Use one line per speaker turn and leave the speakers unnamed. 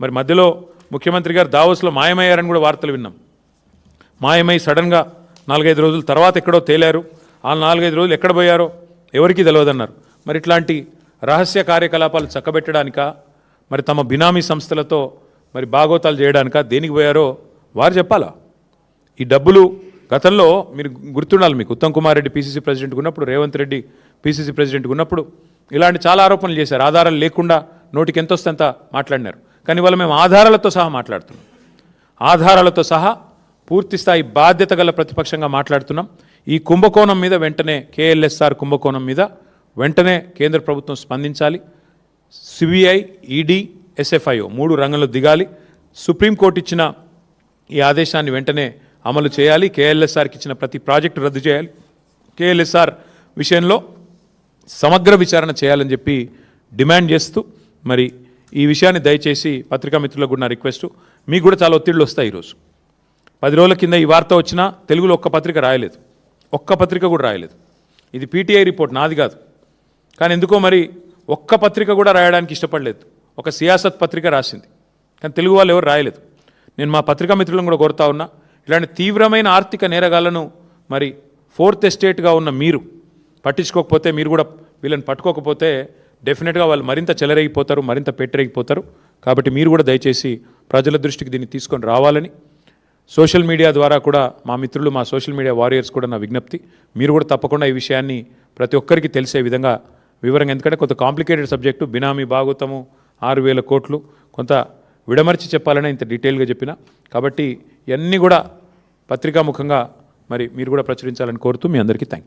మరి మధ్యలో ముఖ్యమంత్రి గారు దావోస్లో మాయమయ్యారని కూడా వార్తలు విన్నాం. మాయమై సడన్గా 4-5 రోజుల తర్వాత ఎక్కడో తేలారు. ఆ 4-5 రోజులు ఎక్కడ పోయారో ఎవరికీ తెలియదన్నారు. మరి ఇట్లాంటి రహస్య కార్యకలాపాలు చక్కబెట్టడానికా, మరి తమ బినామీ సంస్థలతో మరి బాగోతాలు చేయడానికా, దేనికి పోయారో వారు చెప్పాలా? ఈ డబ్బులు గతంలో మీరు గుర్తుండాలి, మీకు ఉత్తమ్ కుమార్ రెడ్డి పీసీసీ ప్రెసిడెంట్గా ఉన్నప్పుడు, రేవంత్ రెడ్డి పీసీసీ ప్రెసిడెంట్గా ఉన్నప్పుడు ఇలాంటి చాలా ఆరోపణలు చేశారు. ఆధారాలు లేకుండా నోటికి ఎంత వస్తే అంత మాట్లాడినారు. కానీ ఇవాళ మేము ఆధారాలతో సహా మాట్లాడుతున్నాం. ఆధారాలతో సహా పూర్తి స్థాయి బాధ్యత గల ప్రతిపక్షంగా మాట్లాడుతున్నాం. ఈ కుంభకోణం మీద వెంటనే, కేఎల్ఎస్ఆర్ కుంభకోణం మీద వెంటనే కేంద్ర ప్రభుత్వం స్పందించాలి. సిబిఐ, ఈడీ, ఎస్ఎఫ్ఐఓ 3 రంగంలో దిగాలి. సుప్రీంకోర్టు ఇచ్చిన ఈ ఆదేశాన్ని వెంటనే అమలు చేయాలి. కేఎల్ఎస్ఆర్కి ఇచ్చిన ప్రతి ప్రాజెక్టు రద్దు చేయాలి. కేఎల్ఎస్ఆర్ విషయంలో సమగ్ర విచారణ చేయాలని చెప్పి డిమాండ్ చేస్తూ, మరి ఈ విషయాన్ని దయచేసి పత్రికా మిత్రులకు కూడా నా రిక్వెస్ట్, మీకు కూడా చాలా ఒత్తిళ్ళు వస్తాయి. ఈరోజు 10 రోజుల కింద ఈ వార్త వచ్చినా తెలుగులో ఒక్క పత్రిక రాయలేదు, ఒక్క పత్రిక కూడా రాయలేదు. ఇది పీటీఐ రిపోర్ట్, నాది కాదు. కానీ ఎందుకో మరి ఒక్క పత్రిక కూడా రాయడానికి ఇష్టపడలేదు. ఒక సియాసత్ పత్రిక రాసింది, కానీ తెలుగు వాళ్ళు ఎవరు రాయలేదు. నేను మా పత్రికా మిత్రులను కూడా కోరుతా ఉన్నా, ఇలాంటి తీవ్రమైన ఆర్థిక నేరగాళ్లను మరి 4th ఎస్టేట్గా ఉన్న మీరు పట్టించుకోకపోతే, మీరు కూడా వీళ్ళని పట్టుకోకపోతే డెఫినెట్గా వాళ్ళు మరింత చెలరేగిపోతారు, మరింత పెట్టరేగిపోతారు. కాబట్టి మీరు కూడా దయచేసి ప్రజల దృష్టికి దీన్ని తీసుకొని రావాలని సోషల్ మీడియా ద్వారా కూడా మా మిత్రులు, మా సోషల్ మీడియా వారియర్స్ కూడా నా విజ్ఞప్తి. మీరు కూడా తప్పకుండా ఈ విషయాన్ని ప్రతి ఒక్కరికి తెలిసే విధంగా వివరంగా, ఎందుకంటే కొంత కాంప్లికేటెడ్ సబ్జెక్టు, బినామీ భాగోతము 6,000 కోట్లు, కొంత విడమర్చి చెప్పాలని ఇంత డీటెయిల్గా చెప్పిన. కాబట్టి ఇవన్నీ కూడా పత్రికాముఖంగా మరి మీరు కూడా ప్రచురించాలని కోరుతూ మీ అందరికీ థ్యాంక్ యూ.